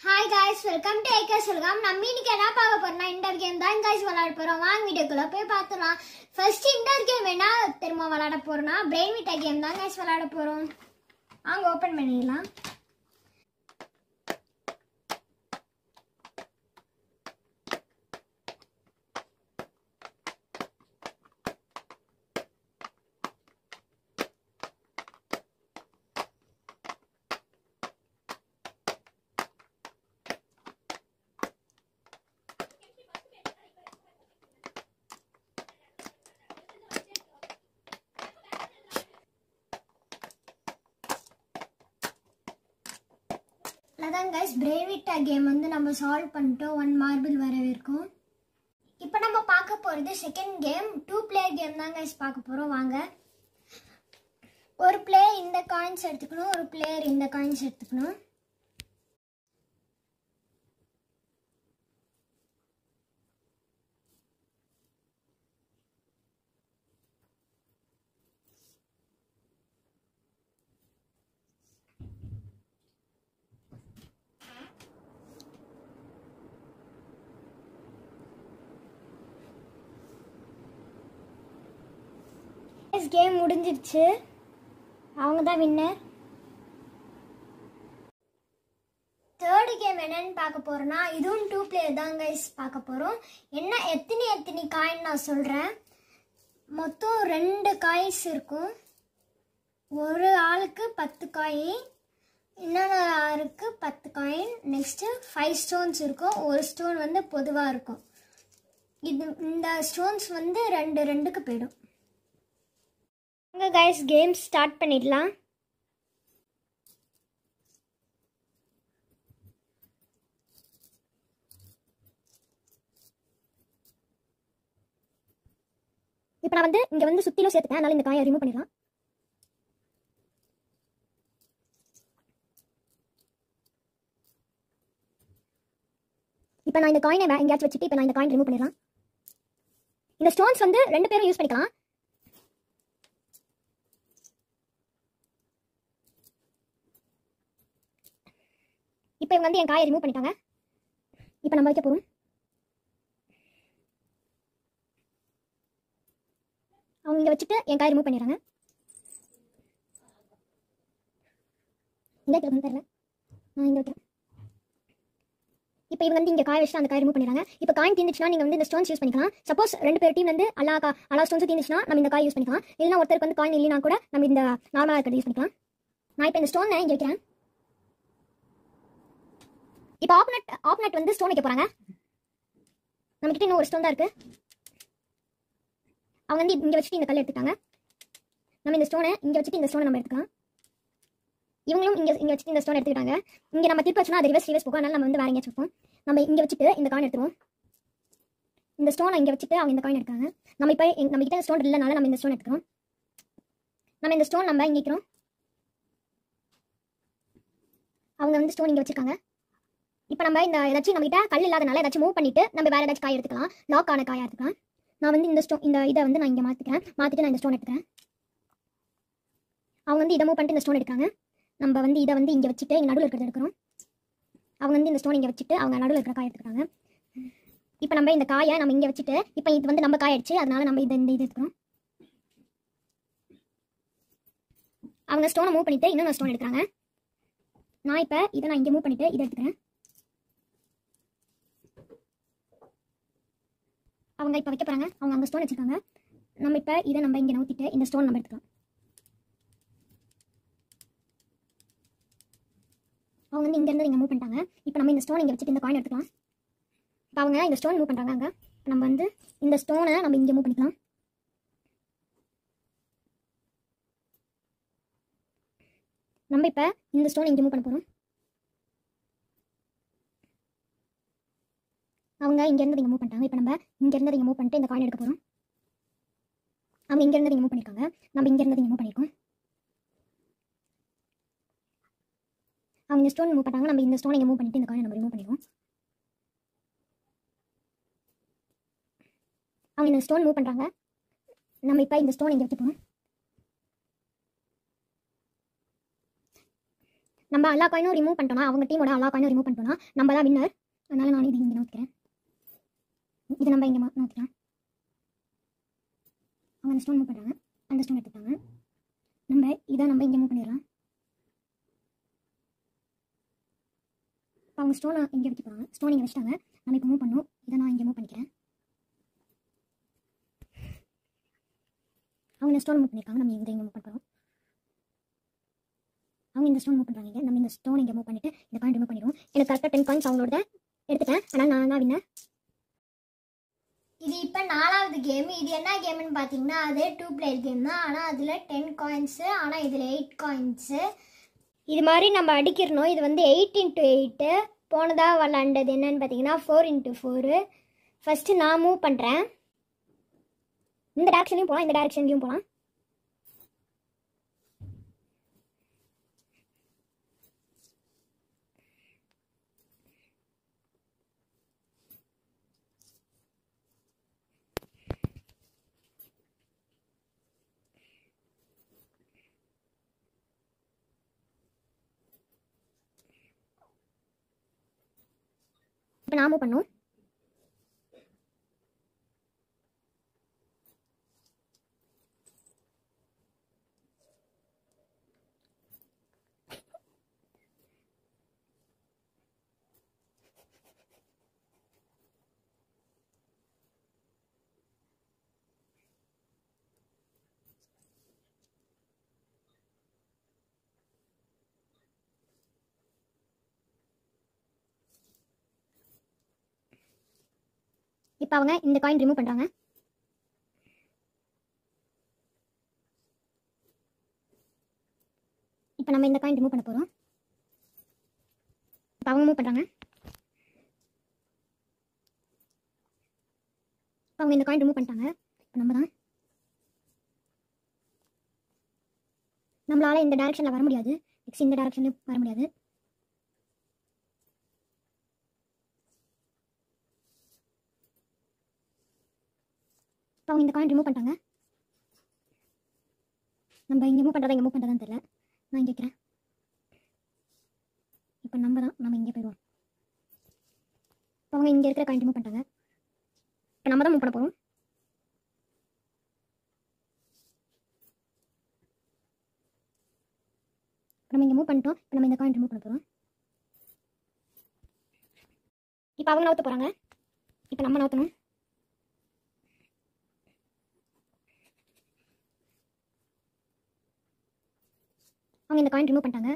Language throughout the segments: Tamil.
Hi guys, welcome to Eka Sulgam. நம்ம இன்னைக்கு என்ன பார்க்க போறோம்னா இன்டர் கேம் தான் guys விளையாட போறோம். வாங்க வீடியோக்குள்ள போய் பார்த்தலாம். ஃபர்ஸ்ட் இன்டர் கேம் என்ன தெரியுமா விளையாட போறோம்னா பிரெயின் விட்டா கேம் தான் guys விளையாட போறோம். வாங்க ஓபன் பண்ணிடலாம். அதான் guys பிரெயின் விட்டா கேம் வந்து நம்ம சால்வ் பண்ணிட்டோம். 1 மார்பிள் வரவே இருக்கும். இப்போ நம்ம பார்க்க போறது செகண்ட் கேம் 2 பிளேயர் கேம் தான் guys பார்க்க போறோம். வாங்க. ஒரு பிளேயர் இந்த காயின்ஸ் எடுத்துக்கணும், ஒரு பிளேயர் இந்த காயின்ஸ் எடுத்துக்கணும். கேம் முடிஞ்சிருச்சு. அவங்க தான் வின்னர். தேர்ட் கேம் என்னன்னு பார்க்க போறோம்னா இதுவும் 2 பிளேயர் தான் guys பார்க்க போறோம். என்ன எத்தனை காயின் நான் சொல்றேன். மொத்தம் 2 காயின்ஸ் இருக்கும். ஒரு ஆளுக்கு 10 காயின், இன்னொரு ஆளுக்கு 10 காயின். நெக்ஸ்ட் 5 ஸ்டோன்ஸ் இருக்கும். ஒரு ஸ்டோன் வந்து பொதுவா இருக்கும். இந்த ஸ்டோன்ஸ் வந்து 2 போயிடும். guys கேம் ஸ்டார்ட் பண்ணிடலாம். இப்போ நான் வந்து இங்க வந்து சுத்திலும் சேர்த்துட்டேன். அதனால இந்த காயை ரிமூவ் பண்ணிடலாம். இப்போ நான் இந்த காயினை எங்கேயாச்சும் வச்சுட்டு இப்போ நான் இந்த காயின் ரிமூவ் பண்ணிடலாம். இந்த ஸ்டோன்ஸ் வந்து 2 பேரும் யூஸ் பண்ணிக்கலாம். இப்போ இவங்க வந்து என் காயை ரிமூவ் பண்ணிட்டாங்க. இப்போ நம்ம வைக்க போறோம். அவங்க இங்க வச்சுட்டு என் காயை ரிமூவ் பண்ணிடுறாங்க. இந்த இடத்துல தெரியல, நான் இங்க வைக்கிறேன். இப்போ இவங்க வந்து இங்க காய வச்சுட்டு அந்த காயை ரிமூவ் பண்ணிடுறாங்க. இப்போ காயின் தீர்ந்துச்சுன்னா நீங்க வந்து இந்த ஸ்டோன்ஸ் யூஸ் பண்ணிக்கலாம். சப்போஸ் 2 பேர் டீம் வந்து எல்லா ஸ்டோன்ஸும் தீர்ந்துச்சுன்னா நம்ம இந்த காய் யூஸ் பண்ணிக்கலாம். இல்லைன்னா ஒருத்தருக்கு வந்து காயின் இல்லைனா கூட நம்ம இந்த நார்மலா இருக்கிறது யூஸ் பண்ணிக்கலாம். நான் இப்போ இந்த ஸ்டோனை இங்க வைக்கிறேன். இப்போ ஆப்னட் வந்து ஸ்டோன் வைக்க போறாங்க. நம்ம கிட்ட இன்னும் ஒரு ஸ்டோன் தான் இருக்கு. அவங்க வந்து இங்க வச்சுட்டு இந்த கல் எடுத்துட்டாங்க. நம்ம இந்த ஸ்டோனை இங்க வச்சுட்டு இந்த ஸ்டோனை நம்ம எடுத்துக்கலாம். இவங்களும் இங்க வச்சுட்டு இந்த ஸ்டோன் எடுத்துக்கிட்டாங்க. இங்க நம்ம திருப்பி வச்சோம்னா அது ரிவர்ஸ் போகும். அதனால நம்ம வந்து வேற எங்கேயாச்சும் வைப்போம். நம்ம இங்க வச்சுட்டு இந்த காயின் எடுத்துருவோம். இந்த ஸ்டோனை இங்க வச்சுட்டு அவங்க இந்த காயின் எடுக்காங்க. நம்ம இப்போ நம்ம கிட்ட ஸ்டோன் இல்லைனால நம்ம இந்த ஸ்டோன் எடுத்துக்கிறோம். நம்ம இந்த ஸ்டோன் நம்ம இங்க வைக்கிறோம். அவங்க வந்து ஸ்டோன் இங்க வச்சிருக்காங்க. இப்போ நம்ம இந்த ஏதாச்சும் நம்ம கிட்ட கல் இல்லாதனால ஏதாச்சும் மூவ் பண்ணிட்டு நம்ம வேற ஏதாச்சும் காய் எடுத்துக்கலாம். லாக் ஆன காயா எடுத்துக்கலாம். நான் வந்து இந்த இதை வந்து நான் இங்க மாத்திட்டு நான் இந்த ஸ்டோன் எடுத்துக்கிறேன். அவங்க வந்து இதை மூவ் பண்ணிட்டு இந்த ஸ்டோன் எடுக்காங்க. நம்ம வந்து இதை வந்து இங்க வச்சுட்டு இங்க நடுவில் இருக்கிறது எடுக்கிறோம். அவங்க வந்து இந்த ஸ்டோன் இங்க வச்சுட்டு அவங்க நடுவில் இருக்கிற காய் எடுத்துக்கிறாங்க. இப்போ நம்ம இந்த காயை நம்ம இங்க வச்சுட்டு இப்போ இது வந்து நம்ம காய் ஆயிடுச்சு. அதனால நம்ம இந்த இது எடுத்துக்கிறோம். அவங்க ஸ்டோனை மூவ் பண்ணிட்டு இன்னொரு ஸ்டோன் எடுக்கிறாங்க. நான் இப்போ இதை நான் இங்க மூவ் பண்ணிட்டு இதை எடுத்துக்கிறேன். அவங்க இப்போ வைக்க போறாங்க. அவங்க அங்கே ஸ்டோன் வச்சிருக்காங்க. நம்ம இப்போ இதை நம்ம இங்கே நவுத்திட்டு இந்த ஸ்டோன் நம்ம எடுத்துக்கலாம். அவங்க வந்து இங்க இருந்து இங்கே மூவ் பண்ணிட்டாங்க. இப்போ நம்ம இந்த ஸ்டோன் இங்கே வச்சுட்டு இந்த காயின் எடுத்துக்கலாம். இப்போ அவங்க இந்த ஸ்டோன் மூவ் பண்ணுறாங்க. அங்கே நம்ம வந்து இந்த ஸ்டோனை நம்ம இங்கே மூவ் பண்ணிக்கலாம். நம்ம இப்போ இந்த ஸ்டோன் இங்கே மூவ் பண்ண போகிறோம். அவங்க இங்க இருந்து இங்க மூவ் பண்ணிட்டாங்க. இப்போ நம்ம இங்க இருந்து இங்க மூவ் பண்ணிட்டு இந்த காயின் எடுக்க போறோம். அவங்க இங்க இருந்து இங்க மூவ் பண்ணிருக்காங்க. நம்ம இங்க இருந்து இங்க மூவ் பண்ணிருக்கோம். அவங்க இந்த ஸ்டோன் மூவ் பண்ணாங்க. நம்ம இந்த ஸ்டோனை இங்க மூவ் பண்ணிட்டு இந்த காயினை நம்ம ரிமூவ் பண்ணிடுவோம். அவங்க இந்த ஸ்டோன் மூவ் பண்றாங்க. நம்ம இப்போ இந்த ஸ்டோன் இங்க வைக்க போறோம். நம்ம எல்லா காயினும் ரிமூவ் பண்ணிட்டோம்னா, அவங்க டீமோட எல்லா காயினும் ரிமூவ் பண்ணிட்டோம்னா நம்ம தான் வின்னர். அதனால நான் இது இங்கே நோக்கிறேன். இது நம்ம இங்கே நோக்கலாம். அவங்க அந்த ஸ்டோன் மூவ் பண்ணுறாங்க, அந்த ஸ்டோன் எடுத்துட்டாங்க. நம்ம இங்கே மூவ் பண்ணிடலாம். அவங்க ஸ்டோனை இங்கே வைக்க போகிறாங்க. ஸ்டோன் இங்கே வச்சுட்டாங்க. நம்ம இப்போ மூவ் பண்ணோம். இதை நான் இங்கே மூவ் பண்ணிக்கிறேன். அவங்க இந்த ஸ்டோன் மூவ் பண்ணியிருக்காங்க. நம்ம இங்கே மூவ் பண்ணுறோம். அவங்க இந்த ஸ்டோன் மூவ் பண்ணுறாங்க. நம்ம இந்த ஸ்டோன் இங்கே மூவ் பண்ணிவிட்டு இந்த காயின் ரிமூவ் பண்ணிடுவோம். எனக்கு கரெக்டாக 10 காயின்ஸ் அவங்களோட எடுத்துட்டேன். ஆனால் நான் தான் வின்னர். இது இப்போ 4வது கேம். இது என்ன கேம்னு பார்த்தீங்கன்னா அதே 2 பிளேயர் கேம் தான். ஆனால் அதில் 10 காயின்ஸு, ஆனால் இதில் 8 காயின்ஸு. இது மாதிரி நம்ம அடிக்கிறணும். இது வந்து 8x8. போனதாக விளாண்டது என்னன்னு பார்த்தீங்கன்னா 4x4. ஃபஸ்ட்டு நான் மூவ் பண்ணுறேன். இந்த டேரக்ஷன்லையும் போகலாம், இந்த டேரக்ஷன்லையும் போகலாம். இப்போ நான் மூவ் பண்ணும். இப்போ அவங்க இந்த காயின் ரிமூவ் பண்ணுறாங்க. இப்போ நம்ம இந்த காயின் ரிமூவ் பண்ண போகிறோம். இப்போ அவங்க மூவ் பண்ணுறாங்க. இப்போ அவங்க இந்த காயின் ரிமூவ் பண்ணிட்டாங்க. இப்போ நம்மளால் இந்த டேரக்ஷனில் வர முடியாது. நெக்ஸ்ட் இந்த டேரக்ஷன்லையும் வர முடியாது. இப்போ அவங்க இந்த காயின் ரிமூவ் பண்ணிட்டாங்க. நம்ம இங்கே மூவ் பண்ணுறதான்னு தெரியல. நான் இங்கே வைக்கிறேன். இப்போ நம்ம இங்கே போயிடுவோம். இப்போ அவங்க இங்கே இருக்கிற காயின் ரிமூவ் பண்ணிட்டாங்க. இப்போ நம்ம தான் மூவ் பண்ண போகிறோம். நம்ம இங்கே மூவ் பண்ணிட்டோம். இப்போ நம்ம இந்த காயின் ரிமூவ் பண்ண போகிறோம். இப்போ அவங்க நவுத்த போகிறாங்க. இப்போ நம்ம நவுத்தணும். அவங்க இந்த காயின் ரிமூவ் பண்ணிட்டாங்க.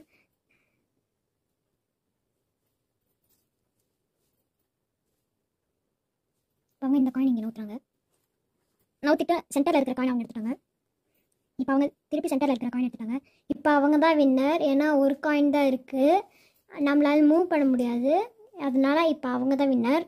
அவங்க இந்த காயின் இங்கே நவுத்துறாங்க. நவுத்திட்டு சென்டரில் இருக்கிற காயின் அவங்க எடுத்துட்டாங்க. இப்போ அவங்க திருப்பி சென்டரில் இருக்கிற காயின் எடுத்துட்டாங்க. இப்போ அவங்க தான் வின்னர். ஏன்னா ஒரு காயின் தான் இருக்குது, நம்மளால் மூவ் பண்ண முடியாது. அதனால இப்போ அவங்க தான் வின்னர்.